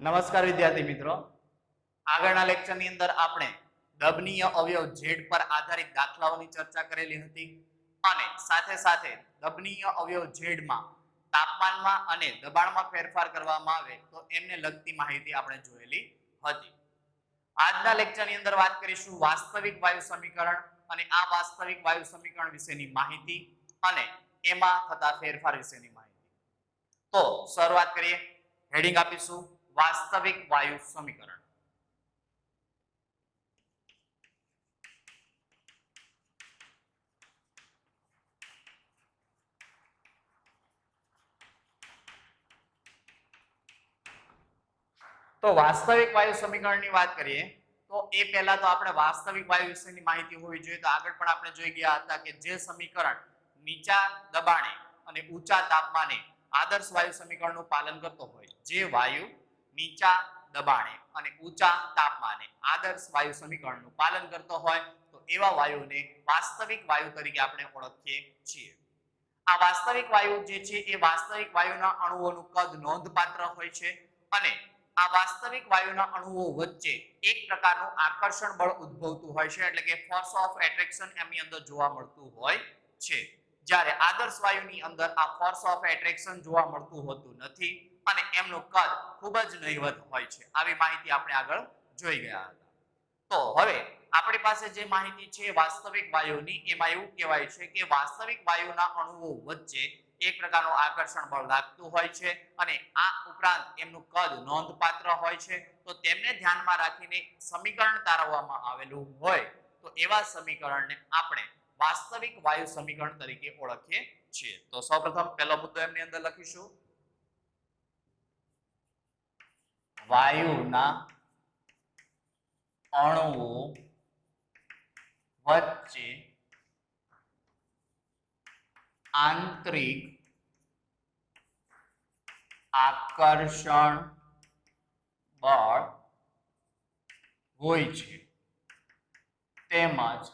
નમસ્કાર વિદ્યાર્થી મિત્રો, આગળના લેક્ચરની અંદર આપણે દબનીય અવયવ ઝેડ પર આધારિત દાખલાઓની ચર્ચા કરેલી હતી અને સાથે સાથે દબનીય અવયવ ઝેડમાં તાપમાનમાં અને દબાણમાં ફેરફાર કરવામાં આવે તો એમને લગતી માહિતી આપણે જોયેલી હતી. આજના લેક્ચરની અંદર વાત કરીશું વાસ્તવિક વાયુ સમીકરણ અને આ વાસ્તવિક વાયુ સમીકરણ વિશેની માહિતી અને એમાં થતા ફેરફાર વિશેની માહિતી. તો શરૂઆત કરીએ. હેડિંગ આપીશું વાસ્તવિક વાયુ સમીકરણ. તો વાસ્તવિક વાયુ સમીકરણની વાત કરીએ તો એ પહેલા તો આપણે વાસ્તવિક વાયુ વિશેની માહિતી હોવી જોઈએ. તો આગળ પણ આપણે જોઈ ગયા હતા કે જે સમીકરણ નીચા દબાણે અને ઊંચા તાપમાને આદર્શ વાયુ સમીકરણનું પાલન કરતો હોય, જે વાયુ નીચા દબાણે અને ઊંચા તાપમાને આદર્શ વાયુ સમીકરણનું પાલન કરતો હોય તો એવા વાયુને વાસ્તવિક વાયુ તરીકે આપણે ઓળખીએ છીએ. આ વાસ્તવિક વાયુ જે છે એ વાસ્તવિક વાયુના અણુઓનું કદ નોંધપાત્ર હોય છે અને આ વાસ્તવિક વાયુના અણુઓ વચ્ચે એક પ્રકારનું આકર્ષણ બળ ઉદ્ભવતું હોય છે, એટલે કે ફોર્સ ઓફ એટ્રેક્શન એમની અંદર જોવા મળતું હોય છે. જ્યારે આદર્શ વાયુની અંદર આ ફોર્સ ઓફ એટ્રેક્શન જોવા મળતું હોતું નથી અને એમનું કદ ખૂબ જ નહીવત હોય છે. આવી માહિતી આપણે આગળ જોઈ ગયા હતા. તો હવે આપણી પાસે જે માહિતી છે વાસ્તવિક વાયુની, એમાં એવું કહેવાય છે કે વાસ્તવિક વાયુના અણુઓ વચ્ચે એક પ્રકારનું આકર્ષણ બળ લાગતું હોય છે અને આ ઉપરાંત એમનું કદ નોંધપાત્ર હોય છે. તો તેમને ધ્યાનમાં રાખીને સમીકરણ તારવવામાં આવેલું હોય તો એવા સમીકરણને આપણે વાસ્તવિક વાયુ સમીકરણ તરીકે ઓળખીએ છીએ. તો સૌપ્રથમ પહેલો મુદ્દો એમની અંદર લખીશું, વાયુના અણુઓ વચ્ચે આંતરિક આકર્ષણ બળ હોય છે તેમજ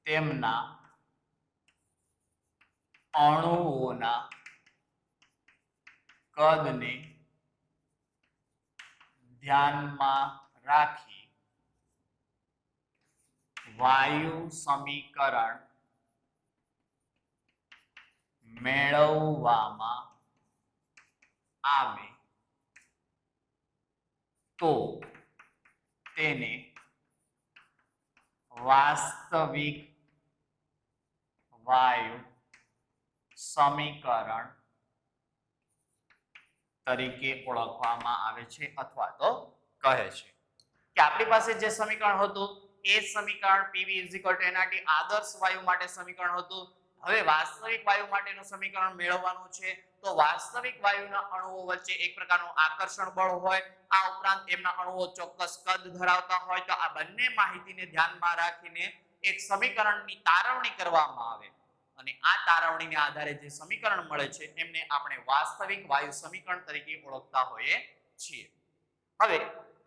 તેમના અણુઓના કદને ધ્યાનમાં રાખી વાયુ સમીકરણ મેળવવામાં આવે તો તેને વાસ્તવિક વાયુ સમીકરણ તરીકે ઓળખવામાં આવે છે અથવા તો કહે છે કે આપણી પાસે જે સમીકરણ હતું એ સમીકરણ PV nRT આદર્શ વાયુ માટે સમીકરણ હતું. હવે વાસ્તવિક વાયુ માટેનું સમીકરણ મેળવવાનું છે તો વાસ્તવિક વાયુના અણુઓ વચ્ચે એક પ્રકારનું આકર્ષણ બળ હોય, આ ઉપરાંત એમના અણુઓ ચોક્કસ કદ ધરાવતા હોય. તો આ બંને માહિતીને ધ્યાનમાં રાખીને એક સમીકરણની તારવણી કરવામાં આવે અને આ તારવણીને આધારે જે સમીકરણ મળે છે એમને આપણે વાસ્તવિક વાયુ સમીકરણ તરીકે ઓળખતા હોઈએ છીએ. હવે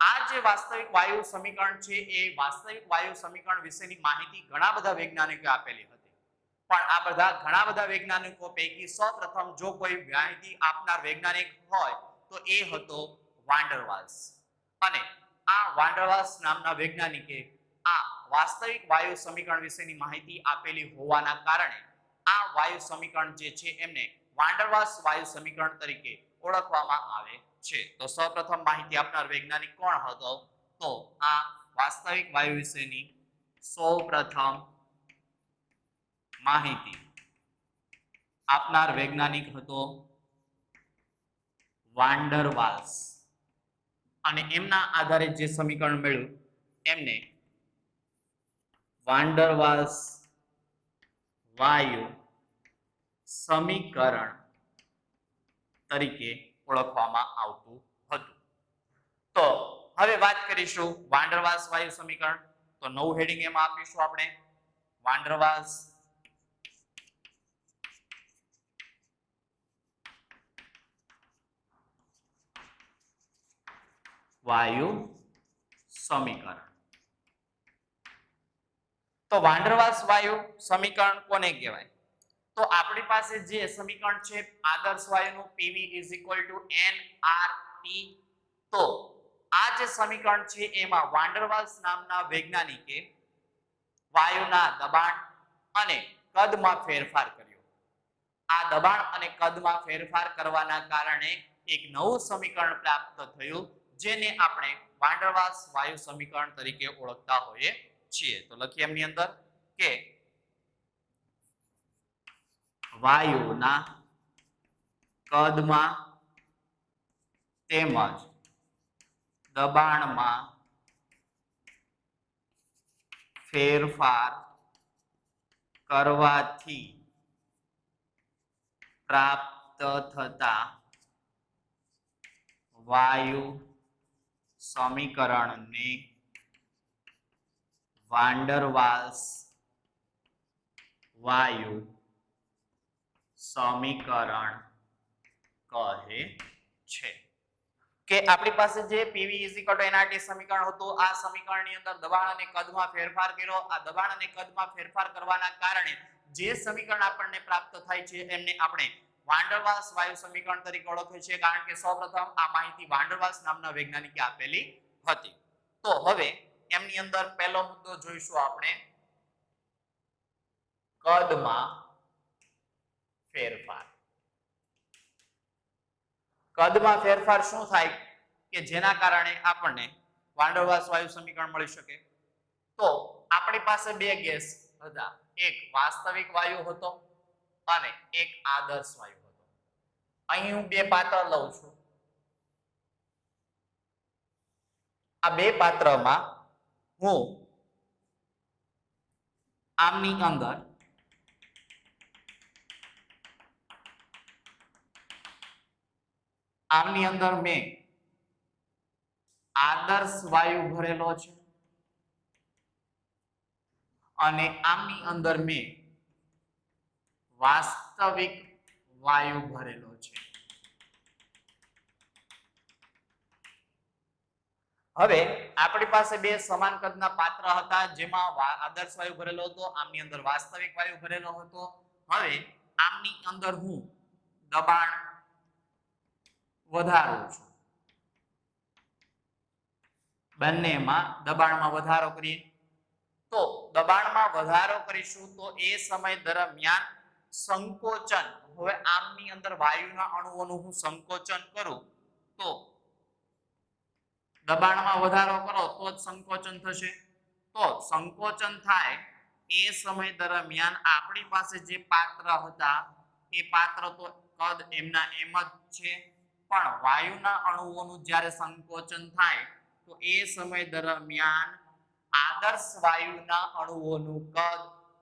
આ જે વાસ્તવિક વાયુ સમીકરણ છે એ વાસ્તવિક વાયુ સમીકરણ વિશેની માહિતી ઘણા બધા વૈજ્ઞાનિકોએ આપેલી હતી, પણ આ ઘણા બધા વૈજ્ઞાનિકો પૈકી સૌપ્રથમ જો કોઈ માહિતી આપનાર વૈજ્ઞાનિક હોય તો એ હતો વાન્ડરવાલ્સ. અને આ વાન્ડરવાલ્સ નામના વૈજ્ઞાનિકે આ વાસ્તવિક વાયુ સમીકરણ વિશેની માહિતી આપેલી હોવાના કારણે આ વાયુ સમીકરણ જે છે એમને વાન્ડરવાલ્સ વાયુ સમીકરણ તરીકે ઓળખવામાં આવે છે. તો સૌપ્રથમ માહિતી આપનાર વૈજ્ઞાનિક કોણ હતો? તો આ વાસ્તવિક વાયુ વિશેની સૌપ્રથમ માહિતી આપનાર વૈજ્ઞાનિક હતો વાન્ડરવાલ્સ અને એમના આધારે જે સમીકરણ મળ્યું એમને વાન્ડરવાલ્સ વાયુ સમીકરણ તરીકે ઓળખવામાં આવતું હતું. તો હવે વાત કરીશું વાન્ડરવાલ્સ વાયુ સમીકરણ. તો નવું હેડિંગ એમાં આપીશું આપણે વાન્ડરવાલ્સ વાયુ સમીકરણ. તો વાન્ડરવાલ્સ વાયુ સમીકરણ કોને કહેવાય? તો આપણી પાસે જે સમીકરણ છે આદર્શ વાયુનું PV = nRT P તો આ જે સમીકરણ છે એમાં વાન્ડરવાલ્સ નામના વૈજ્ઞાનિકે વાયુના દબાણ અને કદમાં ફેરફાર કર્યો. આ દબાણ અને કદમાં ફેરફાર કરવાના કારણે એક નવું સમીકરણ પ્રાપ્ત થયું જેને આપણે વાન્ડરવાલ્સ વાયુ સમીકરણ તરીકે ઓળખતા હોઈએ છીએ. તો લખીએ એમની અંદર કે વાયુના કદમાં તેમજ દબાણમાં ફેરફાર કરવાથી પ્રાપ્ત થતા વાયુ સમીકરણને વાન્ડરવાલ્સ વાયુ સમીકરણ કહે છે. કે આપણી પાસે જે PV = nRT સમીકરણ હતું આ સમીકરણની અંદર દબાણ અને કદમાં ફેરફાર કર્યો. આ દબાણ અને કદમાં ફેરફાર કરવાના કારણે જે સમીકરણ આપણને પ્રાપ્ત થાય છે એમને આપણે વાન્ડરવાલ્સ વાયુ સમીકરણ તરીકે ઓળખીએ છીએ કારણ કે સૌપ્રથમ આ માહિતી વાન્ડરવાલ્સ નામના વૈજ્ઞાનિકે આપેલી હતી. તો હવે એમની અંદર પહેલો મુદ્દો જોઈશું આપણે કદમાં ફેરફાર. કદમાં ફેરફાર શું થાય કે જેના કારણે આપણને વાન્ડરવાલ્સ વાયુ સમીકરણ મળી શકે. તો આપણી પાસે બે ગેસ હતા, એક વાસ્તવિક વાયુ હતો અને એક આદર્શ વાયુ હતો. અહીં હું બે પાત્ર લઉં છું. આ બે પાત્રમાં હું આમની અંદર મેં આદર્શ વાયુ ભરેલો છે અને આમની અંદર મેં વાસ્તવિક વાયુ ભરેલો છે. હવે આપણી પાસે બે સમાન કદના પાત્ર હતા જેમાં આદર્શ વાયુ ભરેલો હતો, આમની અંદર વાસ્તવિક વાયુ ભરેલો હતો. હવે આમની અંદર હું દબાણ વધારું છું. બંનેમાં દબાણમાં વધારો કરીએ તો દબાણમાં વધારો કરીશું તો એ સમય દરમિયાન સંકોચન, હવે આમની અંદર વાયુના અણુઓનું હું સંકોચન કરું તો દબાણમાં વધારો કરો તો જ સંકોચન થશે. તો સંકોચન થાય એ સમય દરમિયાન આપણી પાસે જે પાત્ર હતા એ પાત્ર તો કદ એમના એમ જ છે, પણ વાયુના અણુઓનું જ્યારે સંકોચન થાય તો એ સમય દરમિયાન આદર્શ વાયુના અણુઓનું કદ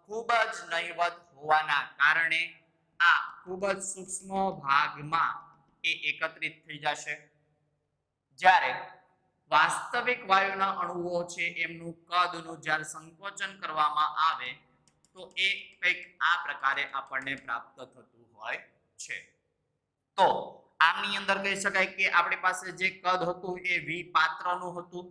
ખૂબ જ નહીવત હોવાના કારણે આ ખૂબ જ સૂક્ષ્મ ભાગમાં એ એકત્રિત થઈ જશે. જ્યારે વાસ્તવિક વાયુના અણુઓ છે એમનું કદનું જ્યારે સંકોચન કરવામાં આવે તો એ કંઈક આ પ્રકારે આપણને પ્રાપ્ત થતું હોય છે. તો આમની અંદર કહી શકાય કે આપણી પાસે જે કદ હતું એ V પાત્રનું હતું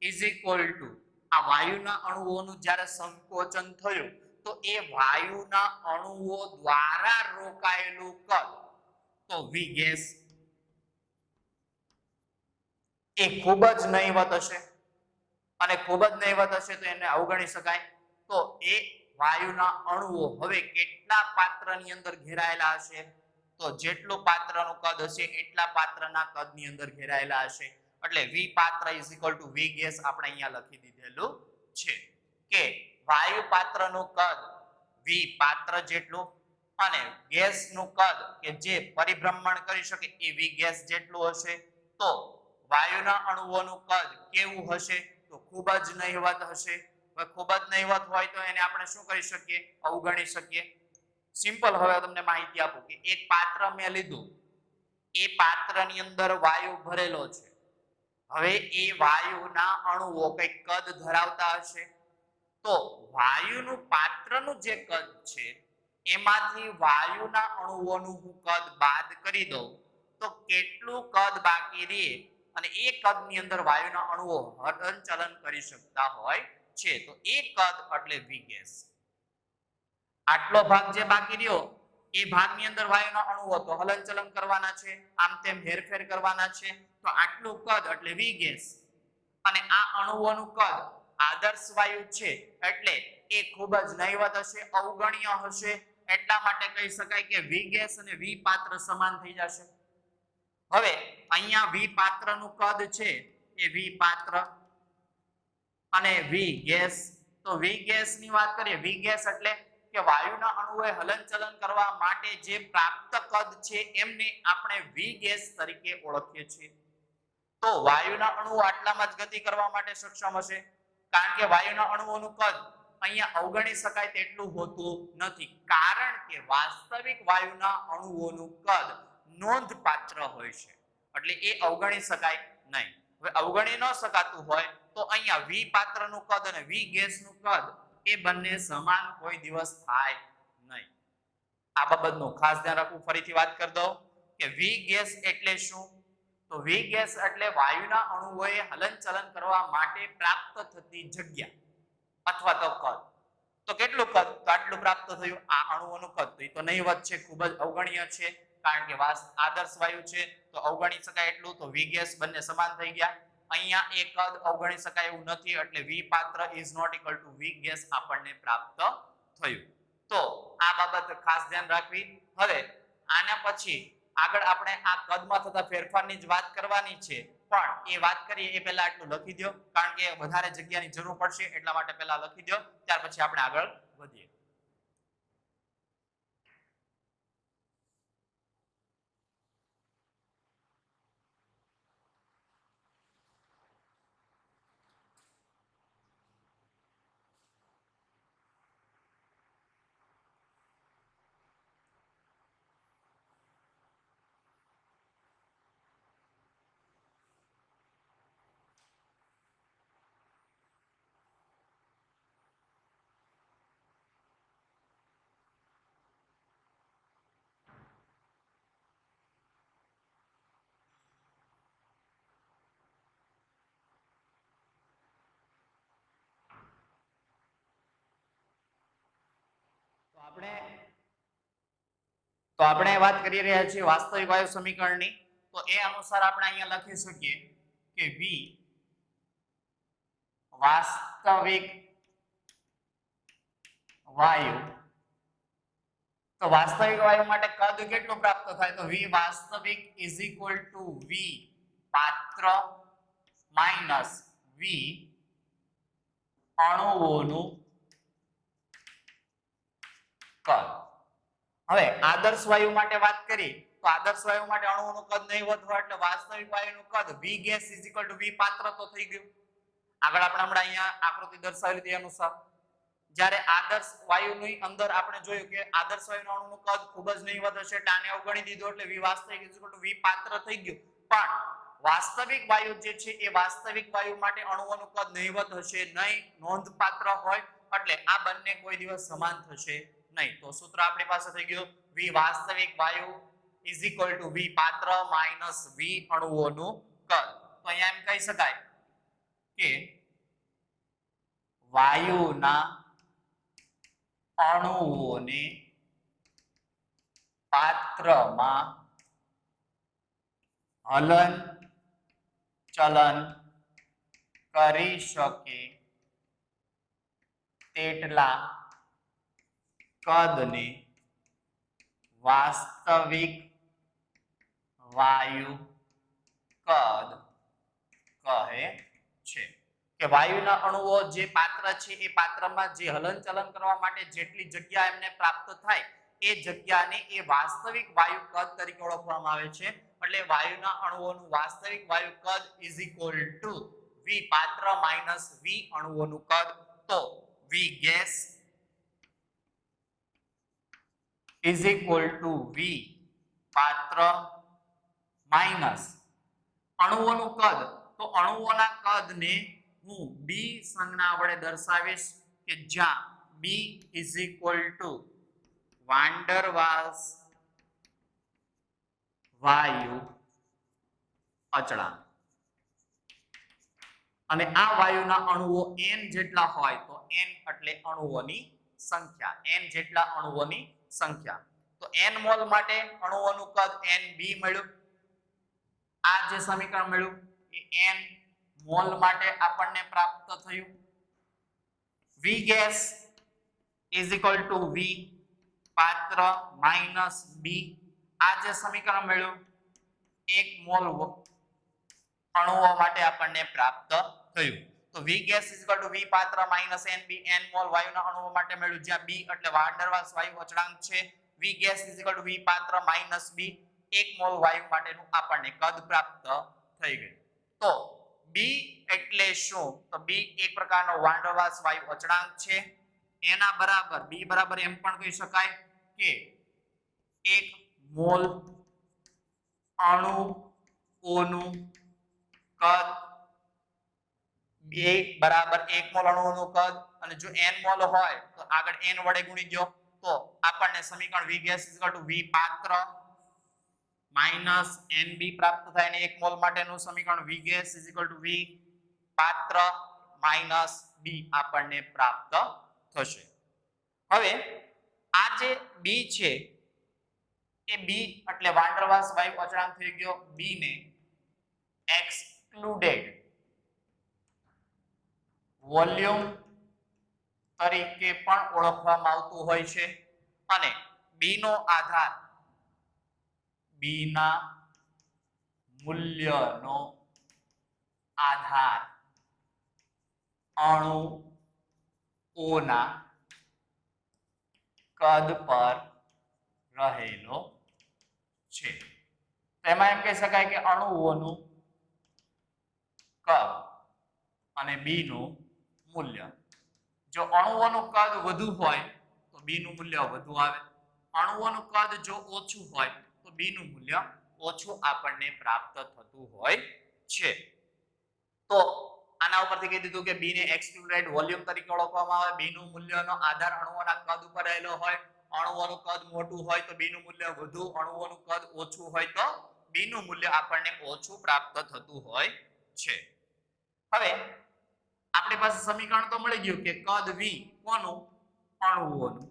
= આ વાયુના અણુઓનું જ્યારે સંકોચન થયું તો એ વાયુના અણુઓ દ્વારા રોકાયેલું કદ તો V ગેસ એ ખૂબ જ નહીવત હશે અને ખૂબ જ નહીવત હશે તો એને અવગણી શકાય. તો એ વાયુના અણુઓ હવે કેટલા પાત્રની અંદર ઘેરાયેલા હશે તો જેટલું પાત્રનું કદ હશે એટલા પાત્રના કદની અંદર ઘેરાયેલા હશે. એટલે V પાત્ર = V ગેસ આપણે અહીંયા લખી દીધેલું છે કે વાયુ પાત્રનું કદ V પાત્ર જેટલું અને ગેસનું કદ કે જે પરિભ્રમણ કરી શકે એ V ગેસ જેટલું હશે. તો વાયુના અણુઓનું કદ કેવું હશે તો ખૂબ જ નહીવત હશે. ખૂબ જ નહીવત હોય તો એને આપણે શું કરી શકીએ, અવગણી શકીએ. સિમ્પલ. હવે તમને માહિતી આપું કે એક પાત્ર મેં લીધું, એ પાત્રની અંદર વાયુ ભરેલો છે. હવે એ વાયુના અણુઓ કઈ કદ ધરાવતા હશે તો વાયુનું પાત્રનું જે કદ છે એમાંથી વાયુના અણુઓનું હું કદ બાદ કરી દઉં તો કેટલું કદ બાકી રહે અને એ કદની અંદર વાયુના અણુઓ હલનચલન કરી શકતા હોય છે તો એ કદ એટલે V ગેસ. આટલો ભાગ જે બાકી રહ્યો એ ભાગની અંદર વાયુના અણુઓ તો હલનચલન કરવાના છે, આમ તેમ હેરફેર કરવાના છે, તો આટલું કદ એટલે વી ગેસ. અને આ અણુઓનું કદ આદર્શ વાયુ છે એટલે એ ખૂબ જ નહીવત હશે, અવગણ્ય હશે. એટલા માટે કહી શકાય કે વી ગેસ અને વી પાત્ર સમાન થઈ જશે. હવે અહીંયા વી પાત્રનું કદ છે એ વી પાત્ર અને વી ગેસ. તો વી ગેસ ની વાત કરીએ, વી ગેસ એટલે કે વાયુના અણુઓએ હલનચલન કરવા માટે જે પ્રાપ્ત કદ છે એમને આપણે વી ગેસ તરીકે ઓળખીએ છીએ. તો વાયુના અણુઓ આટલામાં જ ગતિ કરવા માટે સક્ષમ હશે, કારણ કે વાયુના અણુઓનું કદ અહીંયા અવગણી શકાય તેટલું હોતું નથી, કારણ કે વાસ્તવિક વાયુના અણુઓનું કદ નોંધપાત્ર હોય છે, એટલે એ અવગણી શકાય નહીં. હવે અવગણી ન શકાતું હોય તો અહીંયા વી પાત્રનું કદ અને વી ગેસનું કદ એ બંને સમાન કોઈ દિવસ થાય નહીં. આ બાબતનું ખાસ ધ્યાન રાખવું. ફરીથી વાત કરી દઉં કે વી ગેસ એટલે શું? તો વી ગેસ એટલે વાયુના અણુઓએ હલનચલન કરવા માટે પ્રાપ્ત થતી જગ્યા અથવા તો કદ. તો કેટલું કદ? તો આટલું પ્રાપ્ત થયું. આ અણુઓનું કદ તો એ તો નહીવત છે, ખૂબ જ અવગણ્ય છે, કારણ કે આદર્શ વાયુ છે તો અવગણી શકાય એટલું. તો વી ગેસ બંને સમાન થઈ ગયા. અહીંયા એક કદ અવગણી શકાય એવું નથી, એટલે વી પાત્ર is not equal to V gas આપણને પ્રાપ્ત થયું. તો આ બાબત ખાસ ધ્યાન રાખવી. હવે આના પછી આગળ આપણે આ કદમાં થતા ફેરફારની જ વાત કરવાની છે, પણ એ વાત કરીએ એ પહેલા આટલું લખી દો, કારણ કે વધારે જગ્યાની જરૂર પડશે, એટલા માટે પહેલા લખી દો, ત્યાર પછી આપણે આગળ વધીએ. આપણે વાત કરી રહ્યા છીએ વાસ્તવિક વાયુ સમીકરણની. તો એ અનુસાર આપણે અહીંયા લખી શકીએ કે વી વાસ્તવિક વાયુ. તો વાસ્તવિક વાયુ માટે કદ કેટલું પ્રાપ્ત થાય? તો વી વાસ્તવિક ઇઝ ઇક્વલ ટુ વી પાત્ર માઇનસ વી અણુઓનું કદ. હવે આદર્શ વાયુ માટે વાત કરી તો આદર્શ વાયુ માટે અણુઓનું કદ નહીવત હોય, એટલે વાસ્તવિક વાયુનું કદ વી ગેસ ઇઝ ઇક્વલ ટુ વી પાત્ર તો થઈ ગયું. આગળ આપણે હમણાં અહીંયા આકૃતિ દર્શાવેલી તે અનુસાર જ્યારે આદર્શ વાયુની અંદર આપણે જોયું કે આદર્શ વાયુના અણુનું કદ ખૂબ જ નહીવત હશે, એટલે આને અવગણી દીધું, એટલે વી વાસ્તવિક ઇઝ ઇક્વલ ટુ વી પાત્ર થઈ ગયું. પણ વાસ્તવિક વાયુ જે છે એ વાસ્તવિક વાયુ માટે અણુઓનું કદ નહીવત હશે નહીં, નોંધપાત્ર હોય, એટલે આ બંને કોઈ દિવસ સમાન થશે નહીં. તો સૂત્ર આપણી પાસે થઈ ગયું વી વાસ્તવિક વાયુ ઇઝ ઇક્વલ ટુ વી પાત્ર માઇનસ વી અણુઓનું કદ. તો અહીંયા એમ કહી શકાય કે વાયુના અણુઓને પાત્રમાં હલન ચલન કરી શકે તેટલા કદને વાસ્તવિક વાયુ કદ કહે છે. કે વાયુના અણુઓ જે પાત્ર છે એ પાત્રમાં જે હલનચલન કરવા માટે જેટલી જગ્યા એમને પ્રાપ્ત થાય એ જગ્યાને એ વાસ્તવિક વાયુ કદ તરીકે ઓળખવામાં આવે છે. એટલે વાયુના અણુઓનું વાસ્તવિક વાયુ કદ ઇઝ ઇક્વલ ટુ વી પાત્ર માઇનસ વી અણુઓનું કદ. તો વી ગેસ ઇઝ ઇક્વલ ટુ વી પાત્ર માઇનસ અણુઓનું કદ. તો અણુઓના કદને હું બી સંજ્ઞા વડે દર્શાવીશ કે જ્યાં b is equal to van der Waals વાયુ અચળાંક. અને આ વાયુના અણુઓ n જેટલા હોય તો n એટલે અણુઓની સંખ્યા, n જેટલા અણુઓની સંખ્યા. તો n મોલ માટે અણુઓનું કદ NB મળ્યું. આ જે સમીકરણ મળ્યું એ n મોલ માટે આપણને પ્રાપ્ત થયું. V gas is equal to V પાત્ર માઇનસ B. આ જે સમીકરણ મળ્યું 1 મોલ અણુઓ માટે આપણને પ્રાપ્ત થયું. તો V gas is equal to V પાત્ર માઇનસ NB n મોલ વાયુના અણુઓ માટે મળ્યું, જ્યાં B એટલે વાન ડર વાલ્સ વાયુ અચળાંક છે. V gas is equal to V પાત્ર માઇનસ B 1 મોલ વાયુ માટેનું આપણને કદ પ્રાપ્ત થઈ ગયું. તો B એટલે શું? તો B એક પ્રકારનો વાન ડર વાલ્સ વાયુ અચળાંક છે. એના બરાબર B બરાબર એમ પણ કહી શકાય કે 1 મોલ અણુઓનું કદ, 2 બરાબર 1 મોલ અણુઓનું કદ, અને જો n મોલ હોય તો આગળ n વડે ગુણી દો તો આપણને સમીકરણ V gas is equal to V પાત્ર માઇનસ NB પ્રાપ્ત થાય. અને 1 મોલ માટેનું સમીકરણ V gas is equal to V પાત્ર માઇનસ B આપણને પ્રાપ્ત થશે. હવે આ જે B છે એ B એટલે વાન ડર વાલ્સ વાયુ અચળાંક થઈ ગયો. B ને એક્સક્લુડેડ વોલ્યુમ તરીકે પણ ઓળખવામાં આવતું હોય છે. અને B નો આધાર B ના મૂલ્યનો આધાર અણુઓના કદ પર રહેલો છે. તેમાં એમ કહી શકાય કે અણુઓનું કદ અને B નું મૂલ્ય. જો અણુઓનું કદ વધુ હોય તો B નું મૂલ્ય વધુ આવે. અણુઓનું કદ જો ઓછું હોય તો B નું મૂલ્ય ઓછું આપણને પ્રાપ્ત થતું હોય છે. તો આના ઉપરથી કહી દીધું કે B ને એક્સક્લુડેડ વોલ્યુમ તરીકે ઓળખવામાં આવે. B નું મૂલ્યનો આધાર અણુઓના કદ ઉપર રહેલો હોય. અણુઓનું કદ મોટું હોય તો B નું મૂલ્ય વધુ, અણુઓનું કદ ઓછું હોય તો B નું મૂલ્ય આપણને ઓછું પ્રાપ્ત થતું હોય છે. હવે આપણી પાસે સમીકરણ તો મળી ગયું કે કદ V કોનું? અણુઓનું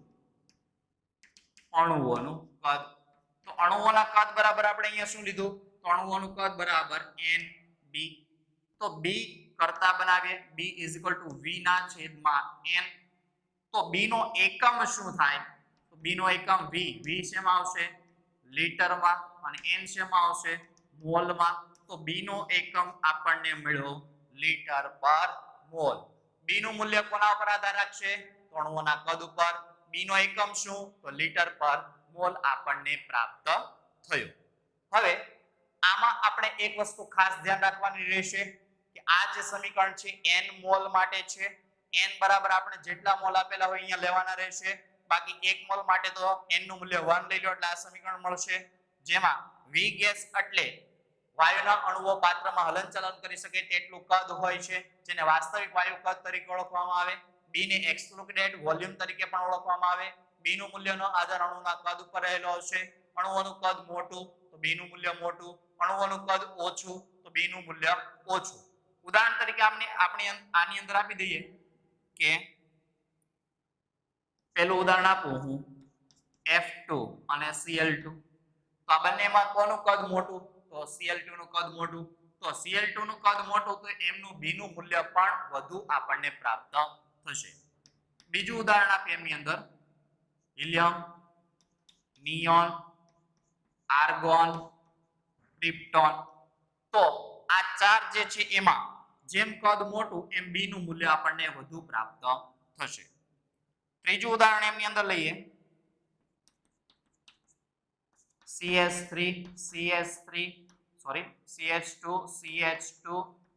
કદ. તો અણુઓના કદ બરાબર આપણે અહીંયા શું લીધું? તો અણુઓનું કદ બરાબર NB. તો B કરતા બનાવીએ. B is equal to V ના છેદમાં N. તો B નો એકમ શું થાય? તો B નો એકમ V. V શેમાં આવશે? લીટરમાં. અને N શેમાં આવશે? મોલમાં. તો B નો એકમ આપણને મળ્યો લીટર પર મોલ. B નું મૂલ્ય કોના ઉપર આધાર રાખશે? તો અણુઓના કદ ઉપર. B નો એકમ શું? તો લીટર પર મોલ આપણને પ્રાપ્ત થયો. હવે આમાં આપણે એક વસ્તુ ખાસ ધ્યાન રાખવાની રહેશે કે આ જે સમીકરણ છે n મોલ માટે છે. n બરાબર આપણે જેટલા મોલ આપેલા હોય અહીંયા લેવાના રહેશે. બાકી 1 મોલ માટે તો n નું મૂલ્ય 1 લઈ લો એટલે આ સમીકરણ મળશે. જેમાં V ગેસ એટલે વાયુના અણુઓ પાત્રમાં હલનચલન કરી શકે તેટલું કદ હોય છે, જેને વાસ્તવિક વાયુ કદ તરીકે ઓળખવામાં આવે. B ને એક્સક્લુડેડ વોલ્યુમ તરીકે પણ ઓળખવામાં આવે. B નું મૂલ્યનો આધાર અણુના કદ ઉપર રહેલો હશે. અણુઓનું કદ મોટું તો B નું મૂલ્ય મોટું, અણુઓનું કદ ઓછું તો B નું મૂલ્ય ઓછું. ઉદાહરણ તરીકે આપણે આની અંદર આપી દઈએ કે પહેલું ઉદાહરણ આપું હું F2 અને Cl2. તો આ બંનેમાં કોનું કદ મોટું? તો Cl2 નું કદ મોટું. તો Cl2 નું કદ મોટું તો એમનું B નું મૂલ્ય પણ વધુ આપણને પ્રાપ્ત થશે. બીજું ઉદાહરણ આપીએ એની અંદર હિલિયમ, નિયોન, આર્ગોન, ક્રિપ્ટોન. તો આ ચાર જે છે એમાં જેમ કદ મોટું એમ B નું મૂલ્ય આપણને વધુ પ્રાપ્ત થશે. ત્રીજું ઉદાહરણ એની અંદર લઈએ CH2,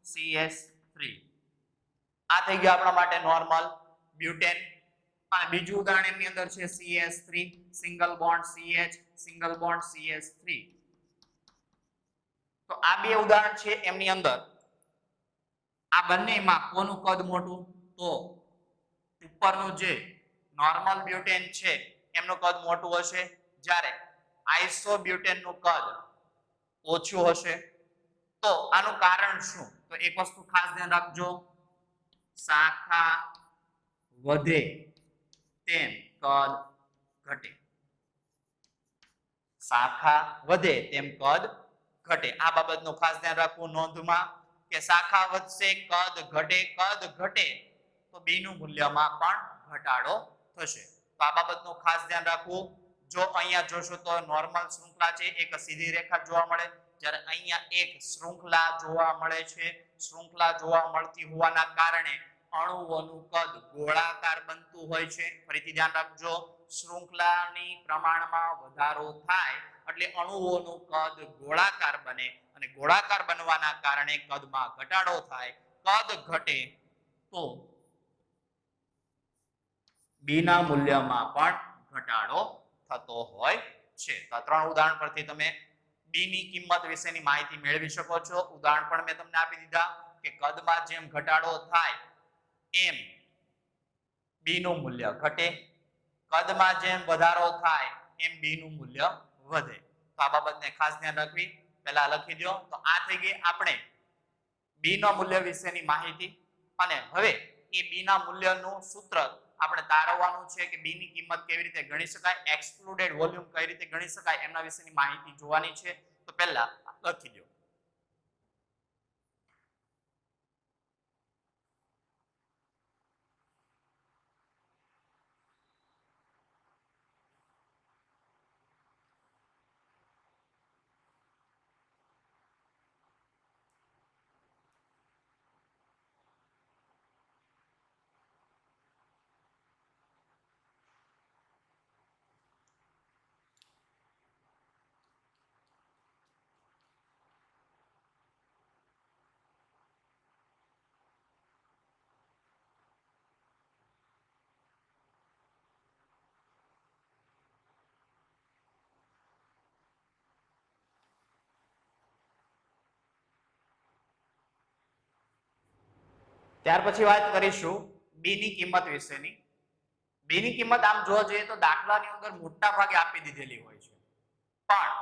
CH3. આ થઈ ગયું આપણા માટે નોર્મલ બ્યુટેન. અને બીજું ઉદાહરણ એની અંદર છે CH3 single bond CH single bond CH3. તો આ બે ઉદાહરણ છે એમની અંદર આ બંનેમાં કોનું કદ મોટું? તો ઉપરનું જે નોર્મલ બ્યુટેન છે એમનું કદ મોટું હશે, જ્યારે આઇસોબ્યુટેન નું કદ ઓછું હશે. તો આનું કારણ શું? તો એક વસ્તુ ખાસ ધ્યાન રાખજો, શાખા વધે તેમ કદ ઘટે. શાખા વધે તેમ કદ ઘટે. આ બાબતનું ખાસ ધ્યાન રાખવું નોંધમાં કે શાખા વધશે કદ ઘટે તો b નું મૂલ્યમાં પણ ઘટાડો થશે. તો આ બાબતનું ખાસ ધ્યાન રાખવું. જો અહીંયા જોશો તો નોર્મલ શૃંખલા છે, એક સીધી રેખા જોવા મળે, જ્યારે અહીંયા એક શૃંખલા જોવા મળે છે. શૃંખલા જોવા મળતી હોવાના કારણે અણુઓનું કદ ગોળાકાર બનતું હોય છે. ફરીથી ધ્યાન રાખજો, શૃંખલાની પ્રમાણમાં વધારો થાય એટલે અણુઓનું કદ ગોળાકાર બને અને ગોળાકાર બનવાના કારણે કદમાં ઘટાડો થાય. કદ ઘટે તો b ના મૂલ્યમાં પણ ઘટાડો થતો હોય છે. તો આ ત્રણ ઉદાહરણ પરથી તમે b ની કિંમત વિશેની માહિતી મેળવી શકો છો. ઉદાહરણ પણ મેં તમને આપી દીધા કે કદમાં જેમ ઘટાડો થાય એમ b નું મૂલ્ય ઘટે, કદમાં જેમ વધારો થાય એમ b નું મૂલ્ય વધે. તો આ બાબતને ખાસ ધ્યાન રાખવી. પહેલા લખી દો. તો આ થઈ ગઈ આપણે b નો મૂલ્ય વિશેની માહિતી. અને હવે એ b ના મૂલ્યનું સૂત્ર આપણે તારવવાનું છે કે b ની કિંમત કેવી રીતે ગણી શકાય, એક્સક્લુડેડ વોલ્યુમ કઈ રીતે ગણી શકાય એમના વિશેની માહિતી જોવાની છે. તો પહેલા લખી દો. ત્યાર પછી વાત કરીશું b ની કિંમત વિશેની. b ની કિંમત આમ જોવા જઈએ તો દાખલાની અંદર મોટા ભાગે આપી દીધેલી હોય છે, પણ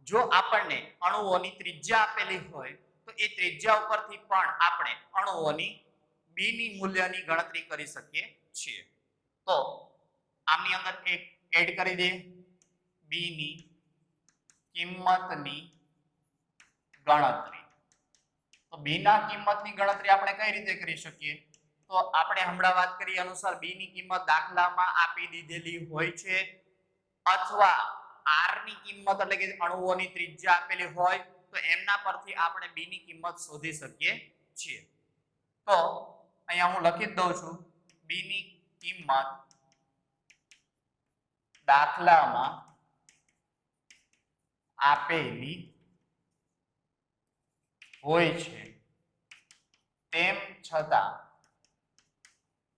જો આપણને અણુઓની ત્રિજ્યા આપેલી હોય તો એ ત્રિજ્યા ઉપરથી પણ આપણે અણુઓની b ની મૂલ્યની ગણતરી કરી શકીએ છીએ. તો આમની અંદર એક એડ કરી દે, b ની કિંમતની ગણતરી. તો b ના કિંમતની ગણતરી આપણે કઈ રીતે કરી શકીએ? તો આપણે હમણાં વાત કરી અનુસાર b ની કિંમત દાખલામાં આપી દીધેલી હોય છે, અથવા r ની કિંમત એટલે કે અણુઓની ત્રિજ્યા આપેલી હોય તો એમના પરથી આપણે b ની કિંમત શોધી શકીએ છીએ. તો અહીંયા હું લખી દઉં છું, b ની કિંમત દાખલામાં આપેલી હોય છે તેમ છતાં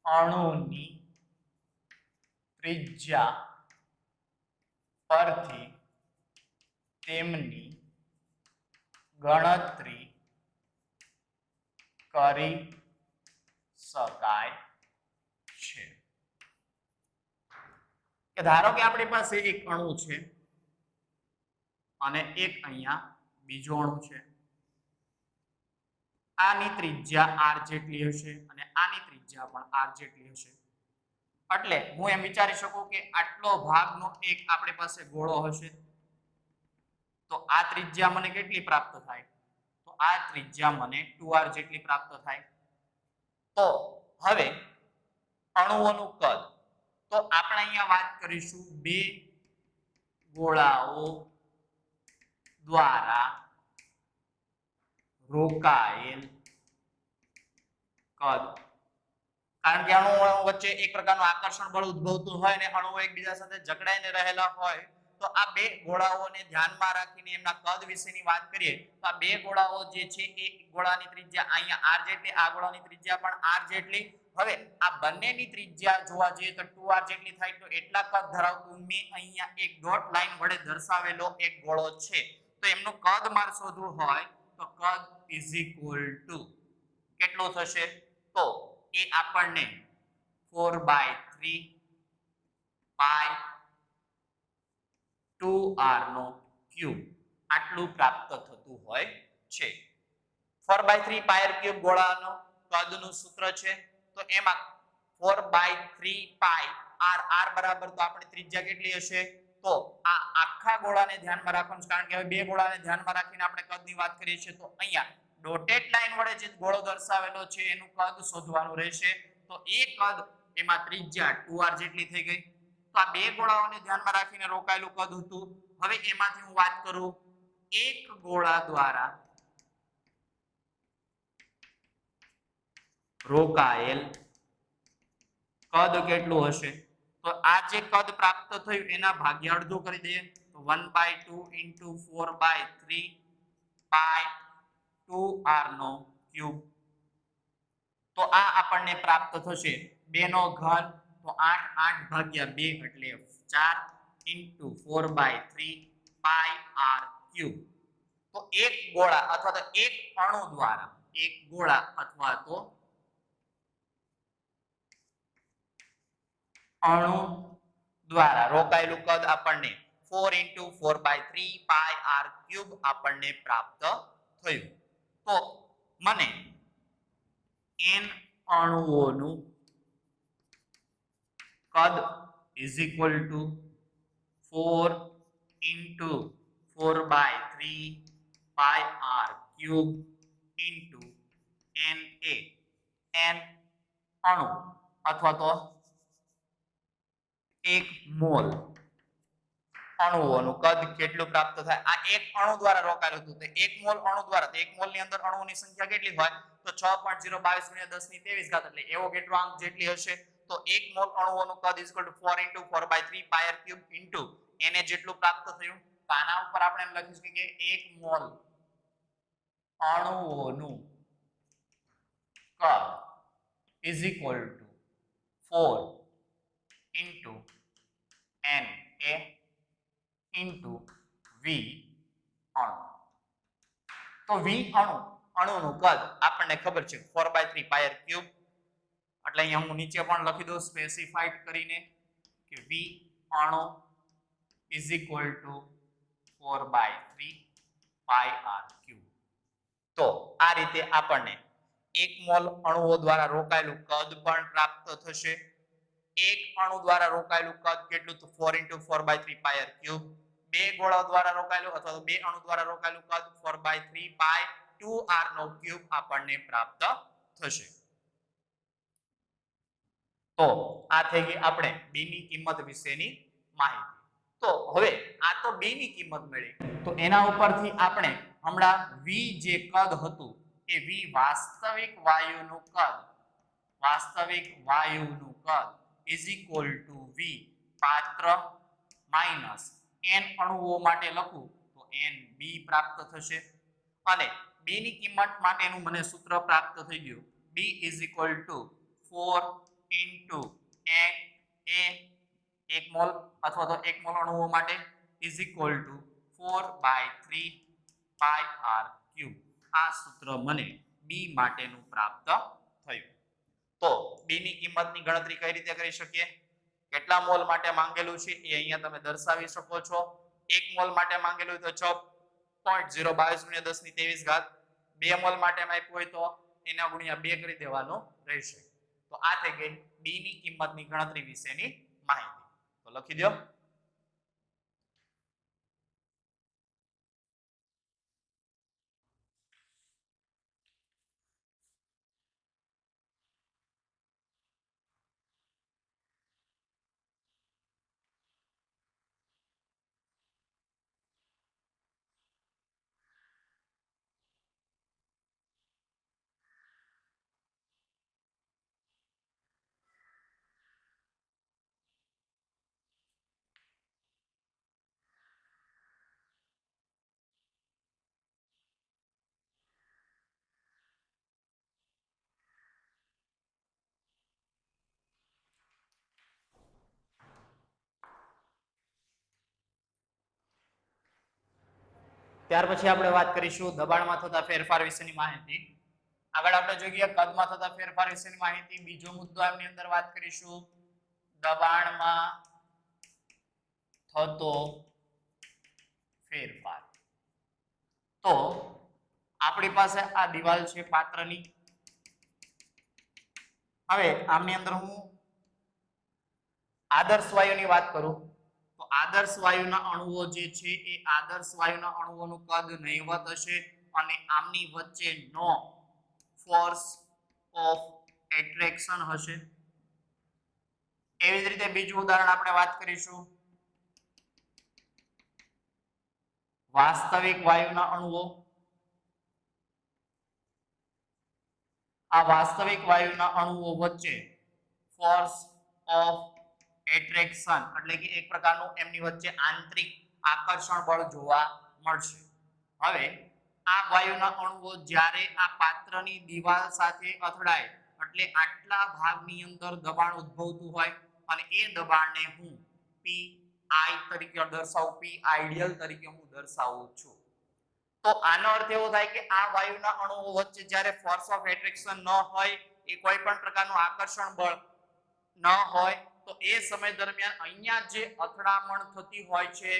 અણુની ત્રિજ્યા પરથી તેમની ગણતરી કરી શકાય છે. કે ધારો કે આપણી પાસે એક અણુ છે અને એક અહીંયા બીજો અણુ છે. આની ત્રિજ્યા r જેટલી હશે અને આની ત્રિજ્યા પણ r જેટલી હશે. એટલે હું એમ વિચારી શકું કે આટલો ભાગનો એક આપણી પાસે ગોળો હશે, તો આ ત્રિજ્યા મને કેટલી પ્રાપ્ત થાય? તો આ ત્રિજ્યા મને 2r જેટલી પ્રાપ્ત થાય. તો હવે અણુઓનું કદ, તો આપણે અહીંયા વાત કરીશું બે ગોળાઓ દ્વારા રોકાયેલ કદ. કારણ કે અણુઓ વચ્ચે એક પ્રકારનું આકર્ષણ બળ ઉદ્ભવતું હોય ને અણુઓ એકબીજા સાથે જકડાઈને રહેલા હોય, તો આ બે ગોળાઓને ધ્યાનમાં રાખીને એમના કદ વિશેની વાત કરીએ તો આ બે ગોળાઓ જે છે એ ગોળાની ત્રિજ્યા અહીંયા r જેટલી, આ ગોળાની ત્રિજ્યા પણ r જેટલી. હવે આ બંનેની ત્રિજ્યા જોવા જઈએ તો 2r જેટલી થાય. તો એટલા કદ ધરાવતું મેં અહીંયા એક ડોટ લાઈન વડે દર્શાવેલો એક ગોળો છે, તો એમનું કદ મારે શોધવું હોય તો કદ ઇઝ ઇક્વલ ટુ કેટલું થશે? તો એ આપણને 4/3 પાઈ 2r નો ક્યુબ આટલું પ્રાપ્ત થતું હોય છે. 4/3 પાઈ r ક્યુબ ગોળાનો કદનું સૂત્ર છે. તો એમાં 4/3 પાઈ r, r બરાબર તો આપણી ત્રિજ્યા કેટલી હશે? તો આ આખા ગોળાને ધ્યાનમાં રાખવાનું છે, કારણ કે હવે બે ગોળાને ધ્યાનમાં રાખીને આપણે કદની વાત કરીએ છીએ. તો અહીંયા ડોટેડ લાઈન વડે જે ગોળો દર્શાવેલો છે એનું કદ શોધવાનું રહેશે. તો એ કદ એમાં ત્રિજ્યા 2r જેટલી થઈ ગઈ. તો આ બે ગોળાઓને ધ્યાનમાં રાખીને રોકાયેલું કદ હતું. હવે એમાંથી હું વાત કરું, એક ગોળા દ્વારા રોકાયેલ કદ કેટલું હશે? તો આ જે કદ પ્રાપ્ત થયું એના ભાગ્યા અડધું કરી દઈએ. તો 1/2 * 4/3 પાઈ 2r નો ક્યુબ. તો આ આપણને પ્રાપ્ત થશે 2 નો ઘન, તો 8 8 ભાગ્યા 2 એટલે 4 * 4/3 પાઈ r ક્યુબ. તો એક ગોળા અથવા તો એક અણુ દ્વારા, એક ગોળા અથવા તો અણુ દ્વારા રોકાયેલું કદ આપણને 4 * 4/3 પાઈ r ક્યુબ આપણને પ્રાપ્ત થયું. તો મને n અણુઓનું કદ = 4 * 4/3 પાઈ r ક્યુબ * Na. n અણુ અથવા તો 1 મોલ અણુઓનું કદ કેટલું પ્રાપ્ત થાય? આ એક અણુ દ્વારા રોકાયેલું હતું. તો 1 મોલ અણુ દ્વારા, તો 1 મોલ ની અંદર અણુઓની સંખ્યા કેટલી હોય? તો 6.022 × 1023 એટલે એવોગેડ્રો અંક જેટલી હશે. તો 1 મોલ અણુઓનું કદ = 4 * 4/3 પાઈ r ક્યુબ * Na જેટલું પ્રાપ્ત થયું. તો આના ઉપર આપણે એમ લખીશું કે 1 મોલ અણુઓનું કદ = 4 * Na * V અણુ. તો V અણુનું કદ આપણને ખબર છે 4/3 પાઈ r ક્યુબ. એટલે અહીંયા હું નીચે પણ લખી દઉં સ્પેસિફાઈડ કરીને કે V અણુ = 4/3 પાઈ r ક્યુબ. તો આ રીતે આપણને 1 મોલ અણુઓ દ્વારા રોકાયેલું કદ પણ પ્રાપ્ત થશે. એક અણુ દ્વારા રોકાયેલું કદ કેટલું? તો 4 * 4/3 પાઈ r ક્યુબ. બે ગોળા દ્વારા રોકાયેલું અથવા તો બે અણુ દ્વારા રોકાયેલું કદ 4/3 પાઈ 2r નો ક્યુબ આપણને પ્રાપ્ત થશે. તો આ થઈ ગઈ આપણે b ની કિંમત વિશેની માહિતી. તો હવે આ તો b ની કિંમત મળી, તો એના ઉપરથી આપણે હમણાં v જે કદ હતું એ v વાસ્તવિક વાયુનું કદ = v પાત્ર માઈનસ n અણુઓ માટે લખું તો nb પ્રાપ્ત થશે. અને b ની કિંમત માટેનું મને સૂત્ર પ્રાપ્ત થઈ ગયું. b = 4 * Na 1 મોલ અથવા તો 1 મોલ અણુઓ માટે = 4/3 પાઈ r ક્યુબ. આ સૂત્ર મને b માટેનું પ્રાપ્ત થયું. તો b ની કિંમતની ગણતરી કઈ રીતે કરી શકીએ? કેટલા મોલ માટે માંગેલું છે એ અહીંયા તમે દર્શાવી શકો છો. 1 મોલ માટે માંગેલું હોય તો 6.022 × 1023. 2 મોલ માટે આપ્યું હોય તો એના ગુણ્યા 2 કરી દેવાનું રહેશે. તો આ થઈ ગઈ b ની કિંમતની ગણતરી વિશેની માહિતી. તો લખી દો. ત્યાર પછી આપણે વાત કરીશું દબાણમાં થતા ફેરફાર વિશેની માહિતી. આગળ આપણે જોઈએ કદમાં થતા ફેરફાર વિશેની માહિતી. બીજો મુદ્દો આની અંદર વાત કરીશું દબાણમાં થતો ફેરફાર. તો આપણી પાસે આ દિવાલ છે પાત્રની. હવે આમની અંદર હું આદર્શ વાયુની વાત કરું તો આદર્શ વાયુના અણુઓ જે છે એ આદર્શ વાયુના અણુઓનું કદ નહીવત હશે અને આમની વચ્ચે નો ફોર્સ ઓફ એટ્રેક્શન હશે. એવી જ રીતે બીજું ઉદાહરણ આપણે વાત કરીશું વાસ્તવિક વાયુના અણુઓ. આ વાસ્તવિક વાયુના અણુઓ વચ્ચે ફોર્સ ઓફ એટ્રેક્શન એટલે કે એક પ્રકારનું એમની વચ્ચે આંતરિક આકર્ષણ બળ જોવા મળશે. હવે આ વાયુના અણુઓ જ્યારે આ પાત્રની દિવાલ સાથે અથડાય એટલે આટલા ભાગની અંદર દબાણ ઉદ્ભવતું હોય અને એ દબાણને હું પી આઈ તરીકે દર્શાવું, પી આઈડિયલ તરીકે હું દર્શાવું છું. તો આનો અર્થ એવો થાય કે આ વાયુના અણુઓ વચ્ચે જ્યારે ફોર્સ ઓફ એટ્રેક્શન ન હોય, એ કોઈ પણ પ્રકારનું આકર્ષણ બળ ન હોય, તો એ સમય દરમિયાન અહીંયા જે અથડામણ થતી હોય છે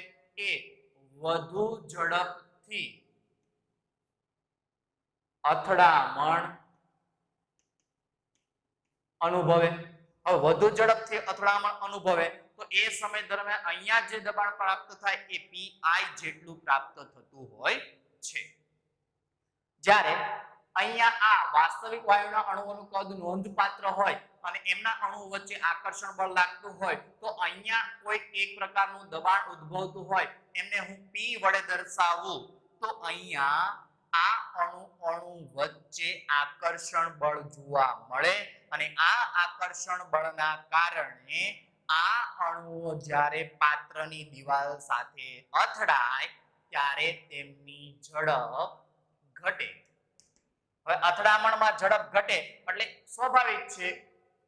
એ વધુ ઝડપથી અથડામણ અનુભવે. હવે વધુ ઝડપથી અથડામણ અનુભવે તો એ સમય દરમિયાન અહીંયા જે દબાણ પ્રાપ્ત થાય એ પીઆઈ જેટલું પ્રાપ્ત થતું હોય છે. જ્યારે અહીંયા આ વાસ્તવિક વાયુના અણુઓનું કદ નોંધપાત્ર હોય અને એમના અણુઓ વચ્ચે આકર્ષણ બળ લાગતું હોય તો અહીંયા કોઈ એક પ્રકારનું દબાણ ઉદ્ભવતું હોય, એમને હું પી વડે દર્શાવું તો અહીંયા આ અણુ વચ્ચે આકર્ષણ બળ જોવા મળે અને આ આકર્ષણ બળના કારણે આ અણુઓ જ્યારે પાત્રની દિવાલ સાથે અથડાય ત્યારે તેમની ઝડપ ઘટે. હવે અથડામણમાં ઝડપ ઘટે એટલે સ્વાભાવિક છે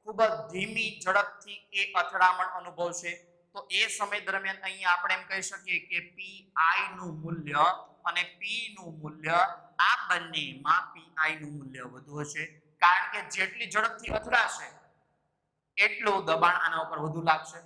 ખૂબ જ ધીમી ઝડપથી એ અથડામણ અનુભવશે. તો એ સમય દરમિયાન અહીંયા આપણે એમ કહી શકીએ કે પીઆઈ નું મૂલ્ય અને પી નું મૂલ્ય આ બંનેમાં પીઆઈ નું મૂલ્ય વધુ હશે, કારણ કે જેટલી ઝડપથી અથડાશે એટલું દબાણ આના ઉપર વધુ લાગશે.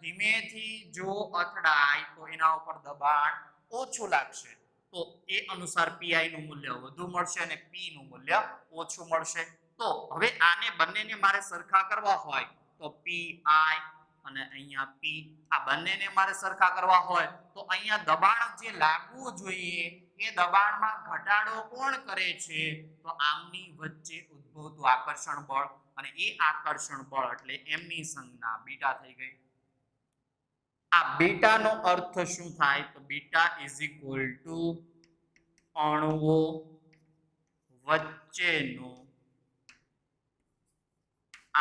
ધીમેથી જો અથડાય તો એના ઉપર દબાણ ઓછું લાગશે. તો એ અનુસાર પીઆઈ નું મૂલ્ય વધુ મળશે અને પી નું મૂલ્ય ઓછું મળશે. તો હવે આને બંનેને મારે સરખા કરવા હોય તો પીઆઈ અને અહીંયા પી, આ બંનેને મારે સરખા કરવા હોય તો અહીંયા દબાણ જે લાગવું જોઈએ એ દબાણમાં ઘટાડો કોણ કરે છે? તો આમની વચ્ચે ઉદ્ભવતું આકર્ષણ બળ, અને એ આકર્ષણ બળ એટલે એમની સંજ્ઞા બીટા થઈ ગઈ. આ બીટા નો અર્થ શું થાય? તો બીટા ઇઝ ઇક્વલ ટુ અણુઓ વચ્ચેનું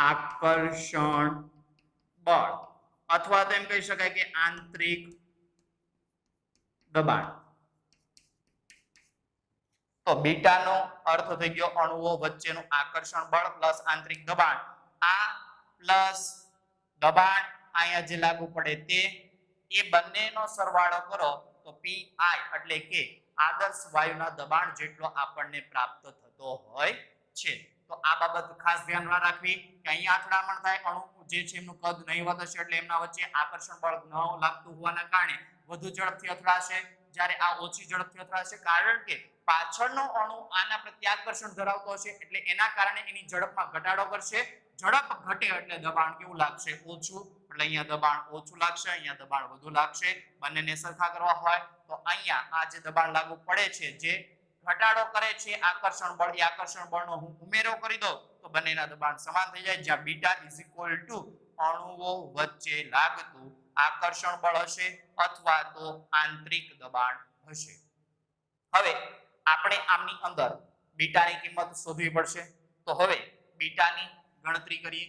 આકર્ષણ બળ, અથવા તો એમ કહી શકાય કે આંતરિક દબાણ. તો બીટા નો અર્થ થઈ ગયો અણુઓ વચ્ચેનું આકર્ષણ બળ પ્લસ આંતરિક દબાણ. આ પ્લસ દબાણ અહીંયા જે લાગુ પડે તે, એ બંનેનો સરવાળો કરો તો પીઆઈ એટલે કે આદર્શ વાયુના દબાણ જેટલો આપણને પ્રાપ્ત થતો હોય છે. તો આ બાબત ખાસ ધ્યાનમાં રાખવી કે અહીંયા અથડામણ થાય, અણુ જે છે એમનું કદ નહીવત હશે એટલે એમના વચ્ચે આકર્ષણ બળ ન લાગતું હોવાના કારણે વધુ ઝડપથી અથડાશે, જ્યારે આ ઓછી ઝડપથી અથડાશે કારણ કે પાછળનો અણુ આના પ્રત્યે આકર્ષણ ધરાવતો હશે એટલે એના કારણે એની ઝડપમાં ઘટાડો કરશે. ઝડપ ઘટે એટલે દબાણ કેવું લાગશે? ઓછું. એટલે અહીંયા દબાણ ઓછું લાગશે, અહીંયા દબાણ વધુ લાગશે. બંનેને સરખા કરવા હોય તો અહીંયા આ જે દબાણ લાગુ પડે છે જે ઘટાડો કરે છે આકર્ષણ બળ, એ આકર્ષણ બળનો હું ઉમેરો કરી દઉં તો બંનેના દબાણ સમાન થઈ જાય, જ્યાં બીટા ઇઝ ઇક્વલ ટુ અણુઓ વચ્ચે લાગતું આકર્ષણ બળ હશે અથવા તો આંતરિક દબાણ હશે. હવે આપણે આમની અંદર બીટાની કિંમત શોધવી પડશે. તો હવે બીટાની ગણતરી કરીએ.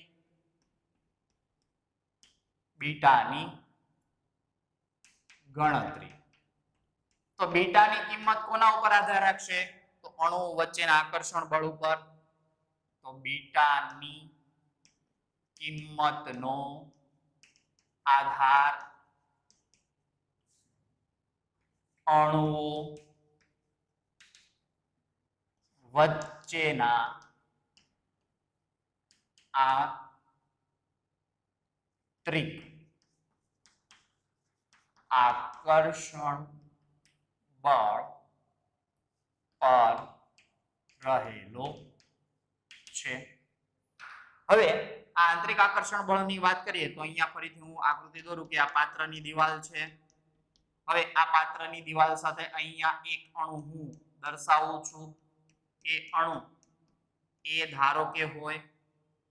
બીટાની ગણતરી, તો બીટાની કિંમત કોના ઉપર આધાર રાખશે? તો અણુઓ વચ્ચેના આકર્ષણ બળ ઉપર. તો બીટાની કિંમતનો આધાર અણુઓ વચ્ચેના આંતરિક આકર્ષણ બળ પર રહેલો છે. હવે આ આંતરિક આકર્ષણ બળની વાત કરીએ તો અહીંયા ફરીથી હું આકૃતિ દોરું કે આ પાત્રની દિવાલ છે. હવે આ પાત્રની દિવાલ સાથે અહીંયા એક અણુ હું દર્શાવું છું. એ અણુ એ ધારો કે હોય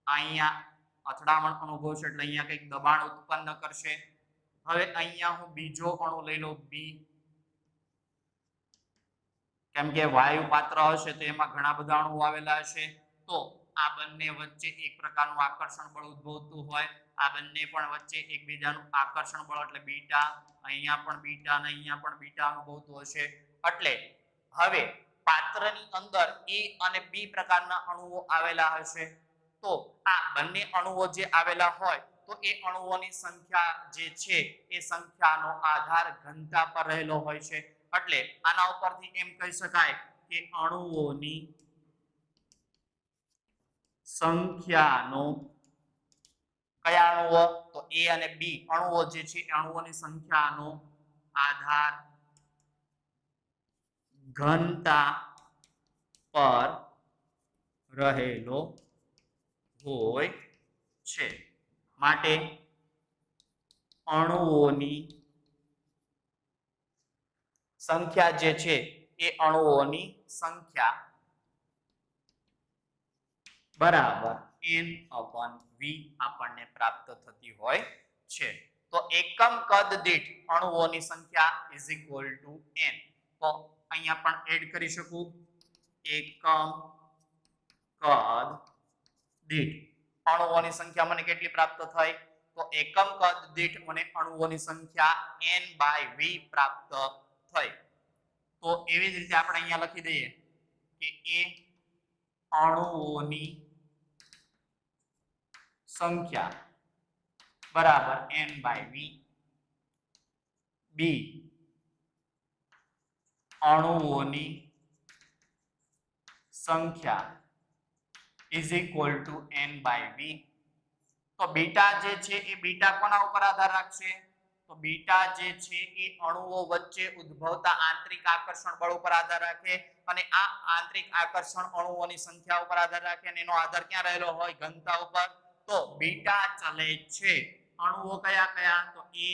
અહીંયા અથડામણ અનુભવશે એટલે અહીંયા કંઈક દબાણ ઉત્પન્ન કરશે. હવે અહીંયા હું બીજો અણુ લઈ લઉં બી, કેમ કે વાયુ પાત્ર હશે તો એમાં ઘણા બધા અણુ આવેલા હશે. તો આ બંને વચ્ચે એક પ્રકારનું આકર્ષણ બળ ઉદ્ભવતું હોય. આ બંને પણ વચ્ચે એકબીજાનું આકર્ષણ બળ એટલે બીટા, અહીંયા પણ બીટા અને અહીંયા પણ બીટા અનુભવતું હશે. એટલે હવે પાત્રની અંદર એ અને બી પ્રકારના અણુઓ આવેલા હશે. તો આ બંને અણુઓ જે આવેલા હોય તો એ અણુઓની સંખ્યા જે છે એ સંખ્યાનો આધાર ઘનતા પર રહેલો હોય છે. એટલે આના ઉપરથી એમ કહી શકાય કે અણુઓની સંખ્યાનો, કયા અણુઓ? તો એ અને બી અણુઓ જે છે અણુઓની સંખ્યાનો આધાર ઘનતા પર રહેલો હોય છે. માટે અણુઓની સંખ્યા જે છે એ અણુઓની સંખ્યા બરાબર n/v આપણને પ્રાપ્ત થતી હોય છે. તો એકમ કદ દીઠ અણુઓની સંખ્યા n. તો અહીંયા પણ એડ કરી શકું. એકમ કદ દીઠ અણુઓની સંખ્યા મને કેટલી પ્રાપ્ત થઈ? તો એકમ કદ દીઠ મને અણુઓની સંખ્યા n/v પ્રાપ્ત થઈ. તો એવી જ રીતે આપણે અહીંયા લખી દઈએ કે એ અણુઓની સંખ્યા બરાબર n/v, બી અણુઓની સંખ્યા n/v. તો બીટા જે છે એ બીટા કોના ઉપર આધાર રાખશે? તો બીટા જે છે એ અણુઓ વચ્ચે ઉદ્ભવતા આંતરિક આકર્ષણ બળ ઉપર આધાર રાખે અને આ આંતરિક આકર્ષણ અણુઓની સંખ્યા ઉપર આધાર રાખે અને એનો આધાર ક્યાં રહેલો હોય? ઘનતા ઉપર. તો બીટા ચલે છે અણુઓ કયા કયા? તો એ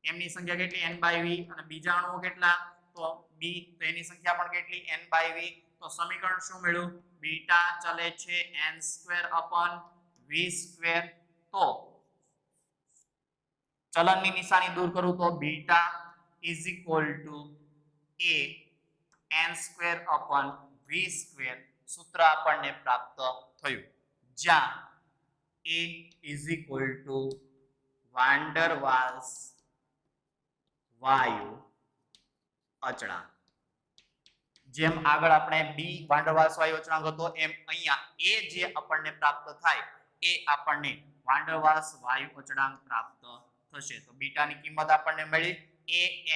એમની સંખ્યા કેટલી? n/v. અને બીજા અણુઓ કેટલા? તો બી, તો એની સંખ્યા પણ કેટલી? n/v. તો સમીકરણ શું મળ્યું? બીટા ચલે છે n²/v². તો ચલનની નિશાની દૂર કરું તો બીટા a n²/v². સૂત્ર આપણને પ્રાપ્ત થયું, જ્યાં a વાન ડર વાલ્સ વાયુ અચળાંક. જેમ આગળ આપણે બી વાન ડર વાલ્સ વાયુ અચળાંક હતો એમ અહીંયા એ જે આપણને પ્રાપ્ત થાય એ આપણને વાન ડર વાલ્સ વાયુ અચળાંક પ્રાપ્ત થશે. તો બીટાની કિંમત આપણને મળી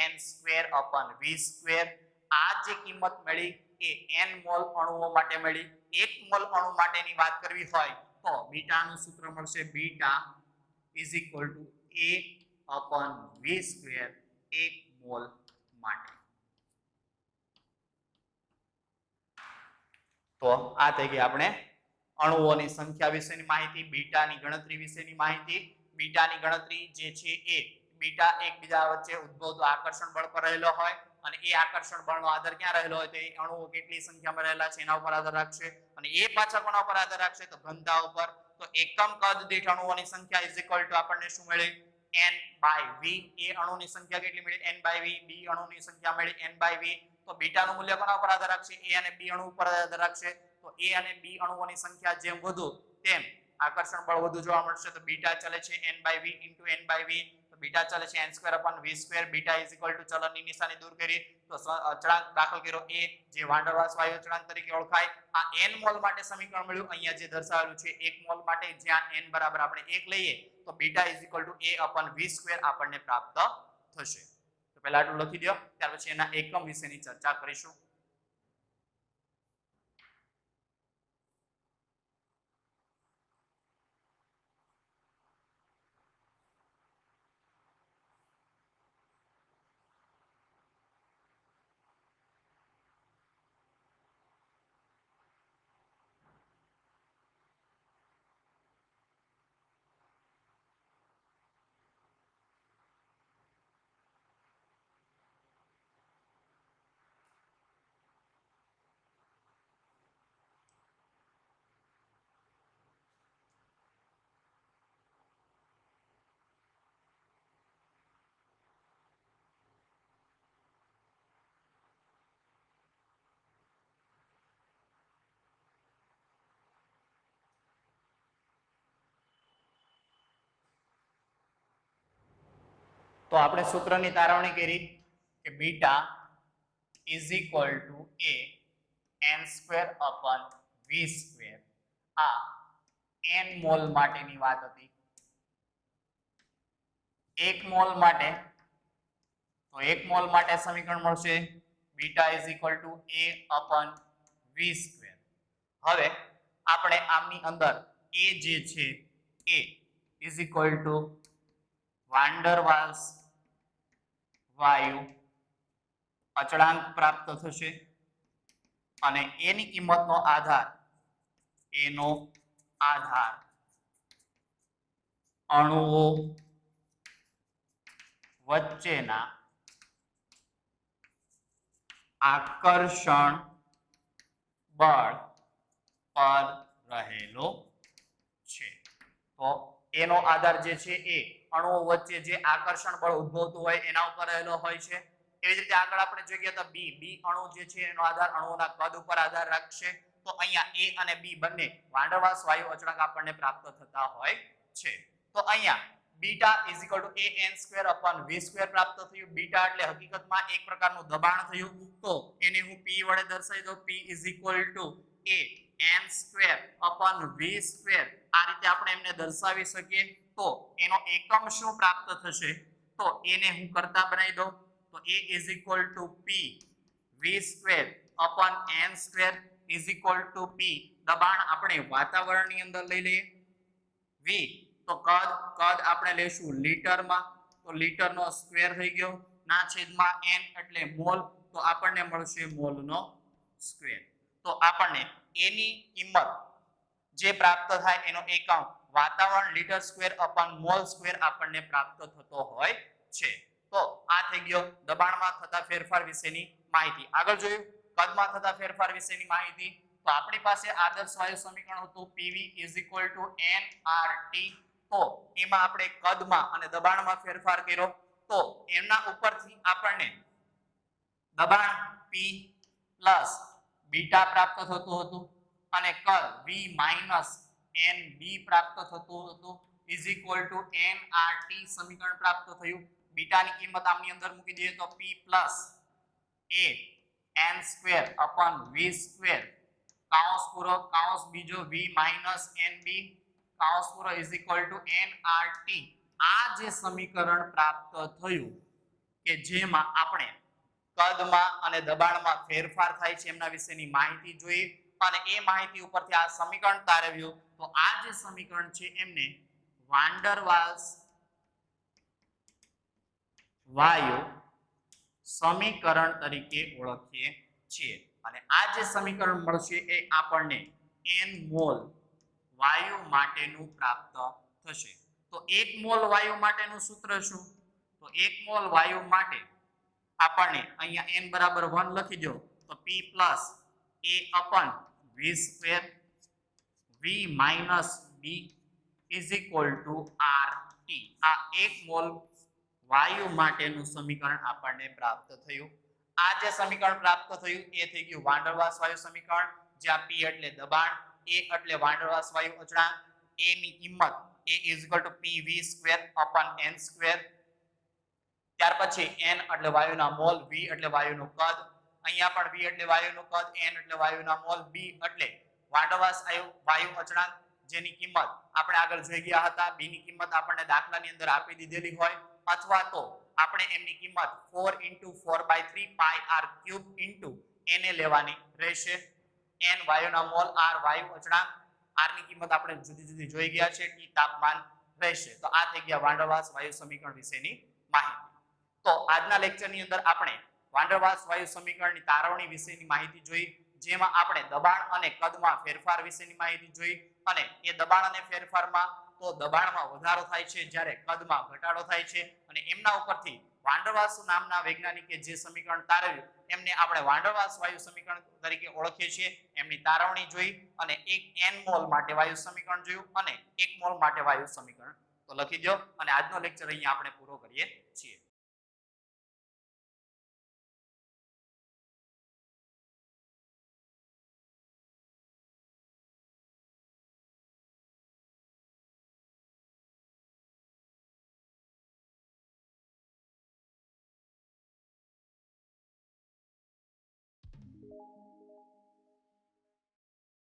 an²/v². આ જે કિંમત મળી એ n મોલ અણુઓ માટે મળી. 1 મોલ અણુ માટેની વાત કરવી હોય તો બીટાનું સૂત્ર મળશે બીટા a/v², 1 મોલ માટે. તો આ થઈ ગઈ આપણે અણુઓની સંખ્યા વિશેની માહિતી, બીટાની ગણતરી વિશેની માહિતી. બીટાની ગણતરી જે છે એ બીટા એકબીજા વચ્ચે ઉદ્ભવતું આકર્ષણ બળ પર રહેલો હોય અને એ આકર્ષણ બળનો આધાર ક્યાં રહેલો હોય તો એ અણુઓ કેટલી સંખ્યામાં રહેલા છે એના ઉપર આધાર રાખશે અને એ પાછા કોના ઉપર આધાર રાખશે? તો ઘનતા ઉપર. તો એકમ કદ દીઠ અણુઓની સંખ્યા આપણને શું મળી? n/v. એ અણુની સંખ્યા કેટલી મળી? n/v. બી અણુની સંખ્યા મળી n/v. તો બીટાનું મૂલ્ય કોના ઉપર આધાર રાખશે? એ અને બી અણુ ઉપર આધાર રાખશે. તો એ અને બી અણુઓની સંખ્યા જેમ વધુ તેમ આકર્ષણ બળ વધુ જોવા મળશે. તો બીટા ચલે છે n/v * n/v. તો બીટા ચલે છે n²/v². બીટા ચલનની નિશાની દૂર કરી તો અચળાંક દાખલ કર્યો એ જે વાન ડર વાલ્સ વાયુ અચળાંક તરીકે ઓળખાય. આ n મોલ માટે સમીકરણ મળ્યું. અહીંયા જે દર્શાવેલું છે 1 મોલ માટે, જ્યાં n બરાબર આપણે 1 લઈએ તો બીટા a/v² આપણને પ્રાપ્ત થશે. તો પહેલા આટલું લખી દો, ત્યાર પછી એના એકમ વિશેની ચર્ચા કરીશું. તો આપણે સૂત્રની તારવણી કરી કે beta is equal two A n square upon v square. આ n મોલ માટેની વાત હતી. 1 મોલ માટે તો 1 મોલ માટે સમીકરણ મળશે beta is equal two a upon v square. હવે આપણે આમની અંદર a જે છે એ is equal to van der Waals વાયુ અચળાંક પ્રાપ્ત થશે અને એની કિંમતનો આધાર એનો આધાર અણુઓ વચ્ચેના આકર્ષણ બળ પર રહેલો છે. તો એનો આધાર જે છે એ અણુઓ વચ્ચે જે આકર્ષણ બળ ઉદ્ભવતું હોય એના ઉપર રહેલો હોય છે. એવી જ રીતે આગળ આપણે જોઈ ગયા હતા બી અણુ જે છે એનો આધાર અણુઓના કદ ઉપર આધાર રાખશે. તો અહીંયા એ અને બી બંને વાન ડર વાલ્સ વાયુ અચળાંક આપણને પ્રાપ્ત થતા હોય છે. તો અહીંયા beta is equal two a n square upon v square પ્રાપ્ત થયું. બીટા એટલે હકીકતમાં એક પ્રકારનું દબાણ થયું. તો એને હું p વડે દર્શાવી દઉં. p is equal two a n square upon v square. આ રીતે આપણે એમને દર્શાવી શકીએ. તો એનો એકમ શું પ્રાપ્ત થશે? તો એને હું કરતા બનાવી દઉં. તો a is equal two p v square upon n square is equal two p. દબાણ આપણે વાતાવરણની અંદર લઈ લઈએ. v તો કદ આપણે લેશું લીટરમાં. તો લીટરનો સ્ક્વેર થઈ ગયો ના છેદમાં n એટલે મોલ. તો આપણને મળશે મોલનો સ્ક્વેર. તો આપણને એની કિંમત જે પ્રાપ્ત થાય એનો એકમ વાતાવરણ litre square upon mall square આપણને પ્રાપ્ત થતો હોય છે. તો આ થઈ ગયો દબાણમાં થતા ફેરફાર વિશેની માહિતી. આગળ જોયું કદમાં થતા ફેરફાર વિશેની માહિતી. તો આપણી પાસે આદર્શ વાયુ સમીકરણ હતું PV nRT. તો એમાં આપણે કદમાં અને દબાણમાં ફેરફાર કર્યો. તો એમના ઉપરથી આપણને દબાણ P પ્લસ બીટા પ્રાપ્ત થતું હતું અને કદ V માઇનસ NB પ્રાપ્ત થતું હતું ઇઝ ઇક્વલ ટુ nRT સમીકરણ પ્રાપ્ત થયું. બીટાની કિંમત આમની અંદર મૂકી દઈએ તો P plus a n square upon v square કાઉન્સ પૂરો કાઉન્સ બીજો v માઇનસ nb કાઉન્સ પૂરો ઇઝ ઇક્વલ ટુ nRT. આ જે સમીકરણ પ્રાપ્ત થયું કે જેમાં આપણે કદમાં અને દબાણમાં ફેરફાર થાય છે એમના વિશેની માહિતી જોઈ અને એ માહિતી ઉપરથી આ સમીકરણ તારવ્યું. તો આ જે સમીકરણ છે એમને વાન ડર વાલ્સ વાયુ સમીકરણ તરીકે ઓળખીએ છીએ. અને આ જે સમીકરણ મળશે એ આપણને n મોલ વાયુ માટેનું પ્રાપ્ત થશે. તો 1 મોલ વાયુ માટેનું સૂત્ર શું? તો 1 મોલ વાયુ માટે આપણને અહીંયા n બરાબર 1 લખી દો. તો p plus a upon v square v minus b is equal two RT. આ 1 મોલ વાયુ માટેનું સમીકરણ આપણને પ્રાપ્ત થયું. આ જે સમીકરણ પ્રાપ્ત થયું એ થઈ ગયું વાન ડર વાલ્સ વાયુ સમીકરણ. જ્યાં p એટલે દબાણ, a એટલે વાન ડર વાલ્સ વાયુ અચળાંક, a ની કિંમત a is equal two pv square upon n square. ત્યાર પછી n એટલે વાયુના મોલ, v એટલે વાયુનું કદ, અહીંયા પણ v એટલે વાયુનું કદ, n એટલે વાયુના મોલ, b એટલે વાન ડર વાલ્સ વાયુ અચળાંક જેની કિંમત આપણે આગળ જોઈ ગયા હતા. b ની કિંમત આપણને દાખલાની અંદર આપી દીધેલી હોય અથવા તો આપણે એમની કિંમત 4 * 4/3 πr³ એને લેવાની રહેશે. n વાયુના મોલ, r વાયુ અચળાંક, r ની કિંમત આપણે જુદી જુદી જોઈ ગયા છે, t તાપમાન રહેશે. તો આ થઈ ગયા વાન ડર વાલ્સ વાયુ સમીકરણ વિશેની માહિતી. તો આજના લેક્ચરની અંદર આપણે વાન ડર વાલ્સ વાયુ સમીકરણની તારવણી વિશેની માહિતી જોઈ, જેમાં આપણે દબાણ અને કદમાં ફેરફાર વિશેની માહિતી જોઈ. અને એ દબાણ અને ફેરફારમાં તો દબાણમાં વધારો થાય છે જ્યારે કદમાં ઘટાડો થાય છે. અને એમના ઉપરથી વાન ડર વાલ્સ નામના વૈજ્ઞાનિકે જે સમીકરણ તારવ્યું એમને આપણે વાન ડર વાલ્સ વાયુ સમીકરણ તરીકે ઓળખીએ છીએ. એમની તારવણી જોઈ અને એક n મોલ માટે વાયુ સમીકરણ જોયું અને 1 મોલ માટે વાયુ સમીકરણ. તો લખી દો અને આજનો લેક્ચર અહીંયા આપણે પૂરો કરીએ છીએ.